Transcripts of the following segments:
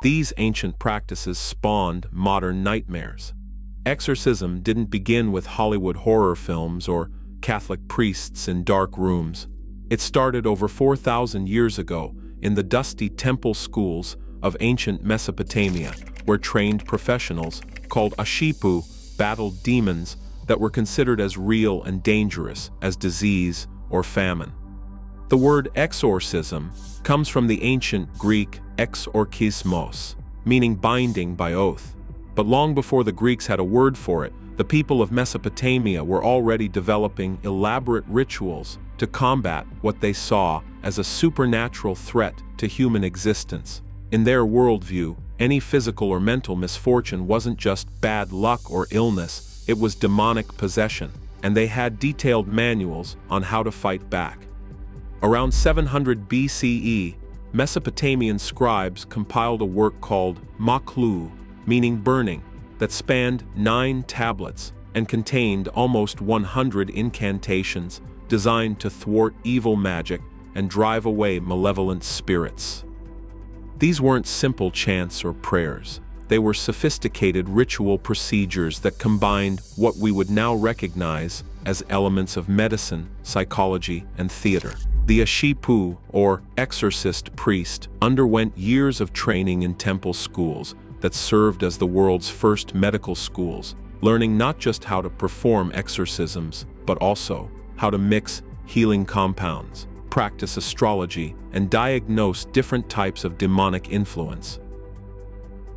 These ancient practices spawned modern nightmares. Exorcism didn't begin with Hollywood horror films or Catholic priests in dark rooms. It started over 4,000 years ago in the dusty temple schools of ancient Mesopotamia, where trained professionals called ashipu battled demons that were considered as real and dangerous as disease or famine. The word exorcism comes from the ancient Greek exorcismos, meaning binding by oath. But long before the Greeks had a word for it, the people of Mesopotamia were already developing elaborate rituals to combat what they saw as a supernatural threat to human existence. In their worldview, any physical or mental misfortune wasn't just bad luck or illness, it was demonic possession, and they had detailed manuals on how to fight back. Around 700 BCE, Mesopotamian scribes compiled a work called maklu, meaning burning, that spanned 9 tablets and contained almost 100 incantations designed to thwart evil magic and drive away malevolent spirits. These weren't simple chants or prayers. They were sophisticated ritual procedures that combined what we would now recognize as elements of medicine, psychology, and theater. The ashipu, or exorcist priest, underwent years of training in temple schools that served as the world's first medical schools, learning not just how to perform exorcisms, but also how to mix healing compounds, practice astrology, and diagnose different types of demonic influence.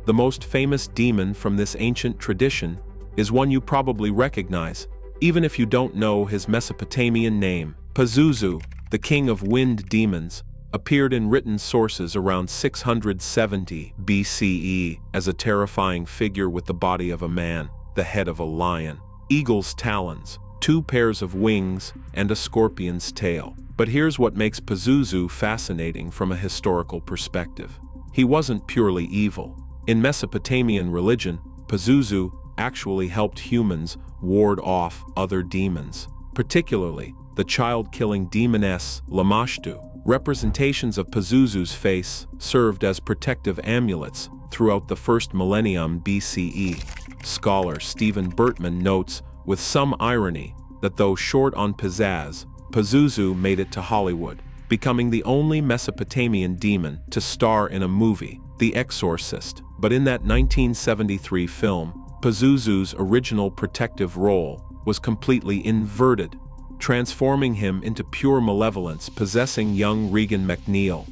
The most famous demon from this ancient tradition is one you probably recognize, even if you don't know his Mesopotamian name. Pazuzu, the king of wind demons, appeared in written sources around 670 BCE as a terrifying figure with the body of a man, the head of a lion, eagle's talons, 2 pairs of wings, and a scorpion's tail. But here's what makes Pazuzu fascinating from a historical perspective. He wasn't purely evil. In Mesopotamian religion, Pazuzu actually helped humans ward off other demons, particularly the child-killing demoness Lamashtu. Representations of Pazuzu's face served as protective amulets throughout the first millennium BCE. Scholar Stephen Bertman notes with some irony that though short on pizzazz, Pazuzu made it to Hollywood, becoming the only Mesopotamian demon to star in a movie, The Exorcist. But in that 1973 film, Pazuzu's original protective role was completely inverted, transforming him into pure malevolence possessing young Regan McNeil.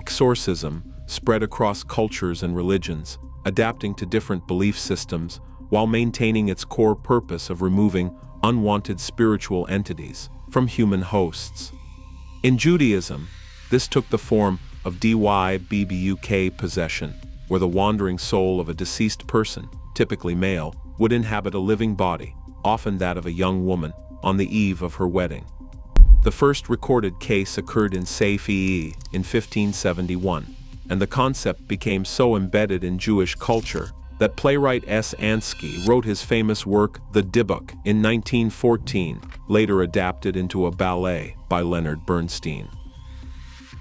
Exorcism spread across cultures and religions, adapting to different belief systems while maintaining its core purpose of removing unwanted spiritual entities from human hosts. In Judaism, this took the form of dybuk possession, where the wandering soul of a deceased person, typically male, would inhabit a living body, often that of a young woman, on the eve of her wedding. The first recorded case occurred in Safii in 1571, and the concept became so embedded in Jewish culture that playwright S. Ansky wrote his famous work The Dybbuk in 1914, later adapted into a ballet by Leonard Bernstein.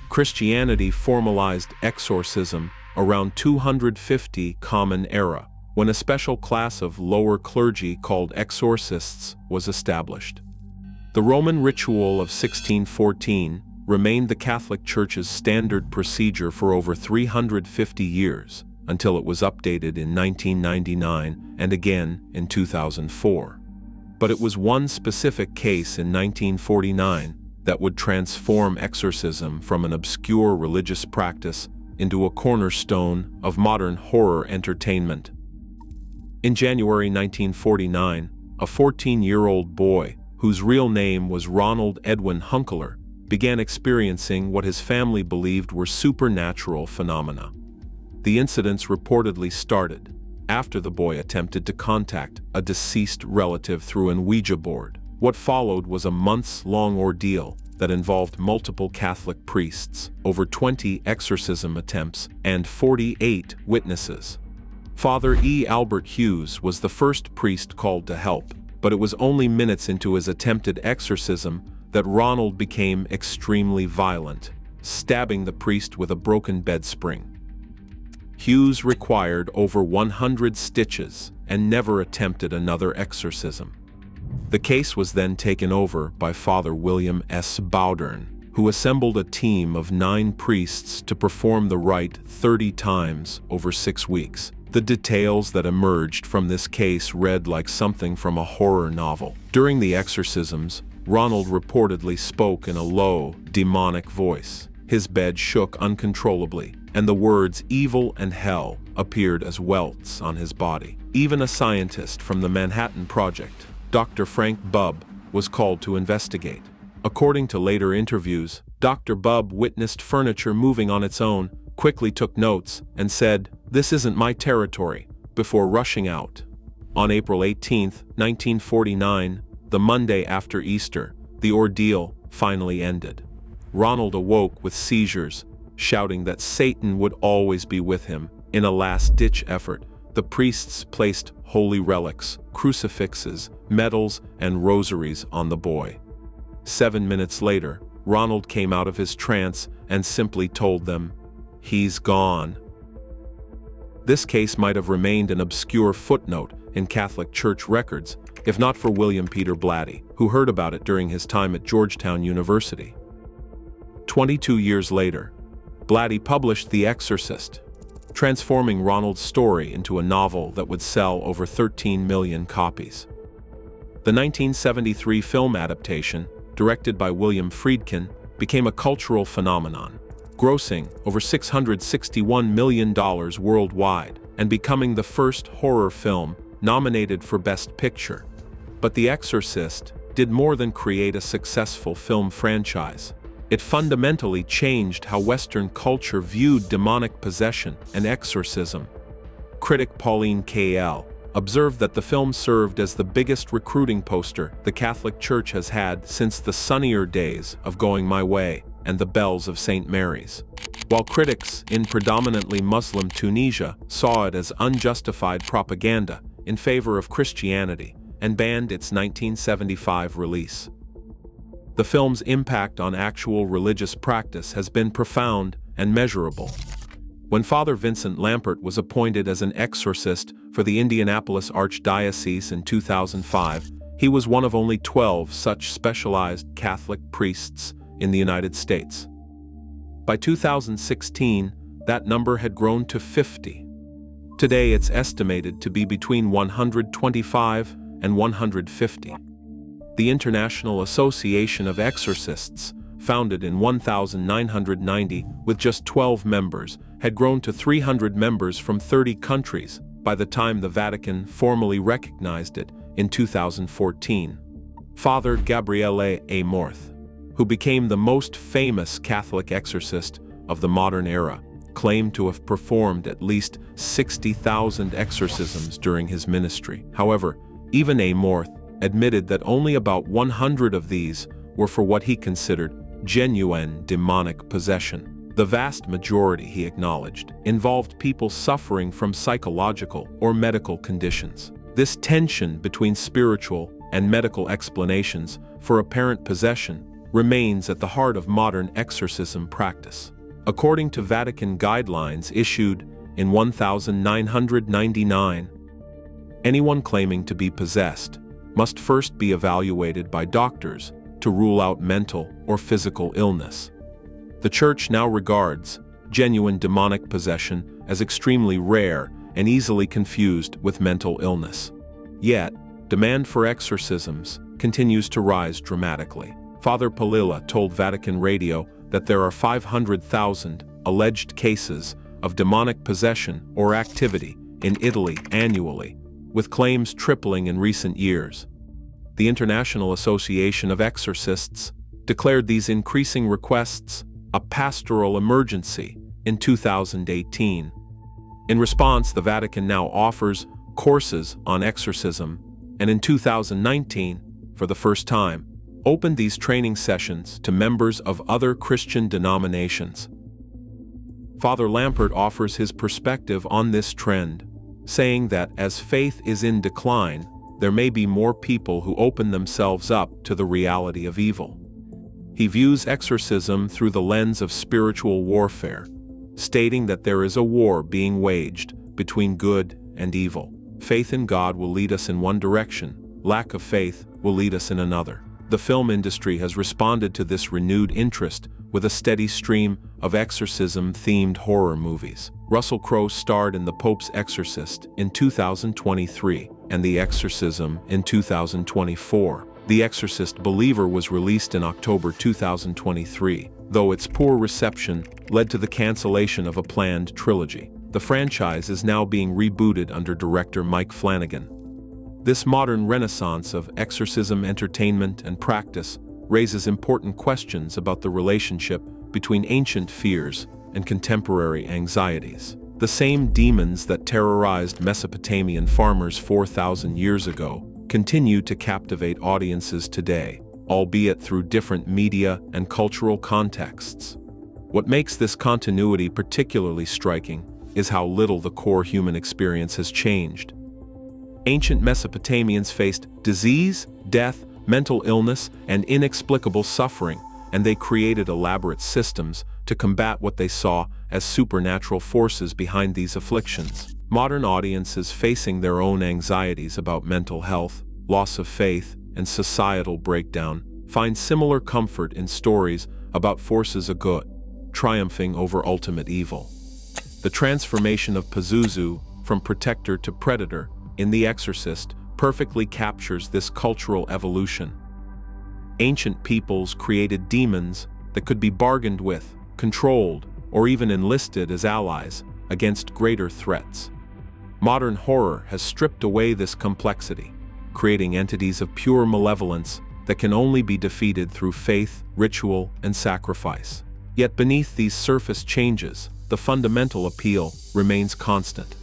Christianity formalized exorcism around 250 Common Era, when a special class of lower clergy called exorcists was established. The Roman ritual of 1614 remained the Catholic Church's standard procedure for over 350 years, until it was updated in 1999 and again in 2004. But it was one specific case in 1949 that would transform exorcism from an obscure religious practice into a cornerstone of modern horror entertainment. In January 1949, a 14-year-old boy, whose real name was Ronald Edwin Hunkeler, began experiencing what his family believed were supernatural phenomena. The incidents reportedly started after the boy attempted to contact a deceased relative through an Ouija board. What followed was a months-long ordeal that involved multiple Catholic priests, over 20 exorcism attempts, and 48 witnesses. Father E. Albert Hughes was the first priest called to help, but it was only minutes into his attempted exorcism that Ronald became extremely violent, stabbing the priest with a broken bed spring. Hughes required over 100 stitches and never attempted another exorcism. The case was then taken over by Father William S. Bowdern, who assembled a team of 9 priests to perform the rite 30 times over 6 weeks. The details that emerged from this case read like something from a horror novel. During the exorcisms, Ronald reportedly spoke in a low, demonic voice. His bed shook uncontrollably, and the words evil and hell appeared as welts on his body. Even a scientist from the Manhattan Project, Dr. Frank Bubb, was called to investigate. According to later interviews, Dr. Bubb witnessed furniture moving on its own, quickly took notes, and said, "This isn't my territory," before rushing out. On April 18, 1949, the Monday after Easter, the ordeal finally ended. Ronald awoke with seizures, shouting that Satan would always be with him. In a last-ditch effort, the priests placed holy relics, crucifixes, medals, and rosaries on the boy. 7 minutes later, Ronald came out of his trance and simply told them, "He's gone." This case might have remained an obscure footnote in Catholic Church records, if not for William Peter Blatty, who heard about it during his time at Georgetown University. 22 years later, Blatty published The Exorcist, transforming Ronald's story into a novel that would sell over 13 million copies. The 1973 film adaptation, directed by William Friedkin, became a cultural phenomenon, grossing over $661 million worldwide and becoming the first horror film nominated for Best Picture. But The Exorcist did more than create a successful film franchise. It fundamentally changed how Western culture viewed demonic possession and exorcism. Critic Pauline Kael observed that the film served as the biggest recruiting poster the Catholic Church has had since the sunnier days of Going My Way and the Bells of St. Mary's. While critics in predominantly Muslim Tunisia saw it as unjustified propaganda in favor of Christianity and banned its 1975 release. The film's impact on actual religious practice has been profound and measurable. When Father Vincent Lampert was appointed as an exorcist for the Indianapolis Archdiocese in 2005, he was one of only 12 such specialized Catholic priests in the United States. By 2016, that number had grown to 50. Today it's estimated to be between 125 and 150. The International Association of Exorcists, founded in 1990 with just 12 members, had grown to 300 members from 30 countries by the time the Vatican formally recognized it in 2014. Father Gabriele Amorth, who became the most famous Catholic exorcist of the modern era, claimed to have performed at least 60,000 exorcisms during his ministry. However, even Amorth admitted that only about 100 of these were for what he considered genuine demonic possession. The vast majority, he acknowledged, involved people suffering from psychological or medical conditions. This tension between spiritual and medical explanations for apparent possession remains at the heart of modern exorcism practice. According to Vatican guidelines issued in 1999, anyone claiming to be possessed must first be evaluated by doctors to rule out mental or physical illness. The Church now regards genuine demonic possession as extremely rare and easily confused with mental illness. Yet, demand for exorcisms continues to rise dramatically. Father Palilla told Vatican Radio that there are 500,000 alleged cases of demonic possession or activity in Italy annually, with claims tripling in recent years. The International Association of Exorcists declared these increasing requests a pastoral emergency in 2018. In response, the Vatican now offers courses on exorcism, and in 2019, for the first time, opened these training sessions to members of other Christian denominations. Father Lampert offers his perspective on this trend, saying that as faith is in decline, there may be more people who open themselves up to the reality of evil. He views exorcism through the lens of spiritual warfare, stating that there is a war being waged between good and evil. Faith in God will lead us in one direction, lack of faith will lead us in another. The film industry has responded to this renewed interest with a steady stream of exorcism-themed horror movies. Russell Crowe starred in The Pope's Exorcist in 2023 and The Exorcism in 2024. The Exorcist Believer was released in October 2023, though its poor reception led to the cancellation of a planned trilogy. The franchise is now being rebooted under director Mike Flanagan. This modern renaissance of exorcism entertainment and practice raises important questions about the relationship between ancient fears and contemporary anxieties. The same demons that terrorized Mesopotamian farmers 4,000 years ago continue to captivate audiences today, albeit through different media and cultural contexts. What makes this continuity particularly striking is how little the core human experience has changed. Ancient Mesopotamians faced disease, death, mental illness, and inexplicable suffering, and they created elaborate systems to combat what they saw as supernatural forces behind these afflictions. Modern audiences facing their own anxieties about mental health, loss of faith, and societal breakdown find similar comfort in stories about forces of good triumphing over ultimate evil. The transformation of Pazuzu from protector to predator in The Exorcist perfectly captures this cultural evolution. Ancient peoples created demons that could be bargained with, controlled, or even enlisted as allies against greater threats. Modern horror has stripped away this complexity, creating entities of pure malevolence that can only be defeated through faith, ritual, and sacrifice. Yet beneath these surface changes, the fundamental appeal remains constant.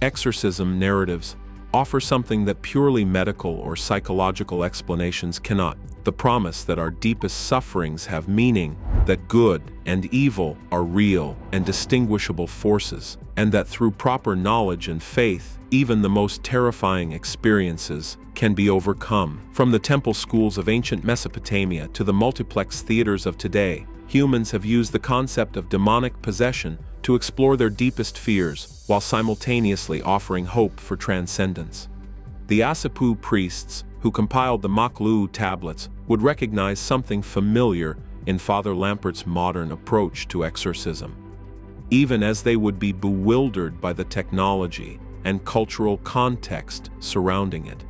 Exorcism narratives offer something that purely medical or psychological explanations cannot: the promise that our deepest sufferings have meaning, that good and evil are real and distinguishable forces, and that through proper knowledge and faith, even the most terrifying experiences can be overcome. From the temple schools of ancient Mesopotamia to the multiplex theaters of today, humans have used the concept of demonic possession to explore their deepest fears while simultaneously offering hope for transcendence. The Asipu priests who compiled the Maklu tablets would recognize something familiar in Father Lampert's modern approach to exorcism, even as they would be bewildered by the technology and cultural context surrounding it.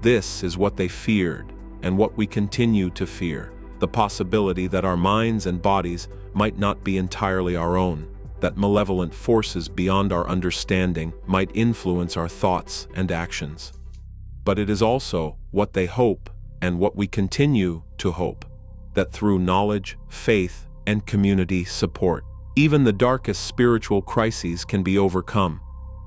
This is what they feared, and what we continue to fear: the possibility that our minds and bodies might not be entirely our own, that malevolent forces beyond our understanding might influence our thoughts and actions. But it is also what they hope, and what we continue to hope, that through knowledge, faith, and community support, even the darkest spiritual crises can be overcome.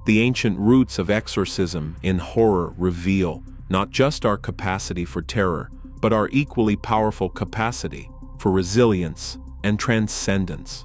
The ancient roots of exorcism in horror reveal not just our capacity for terror, but our equally powerful capacity for resilience and transcendence.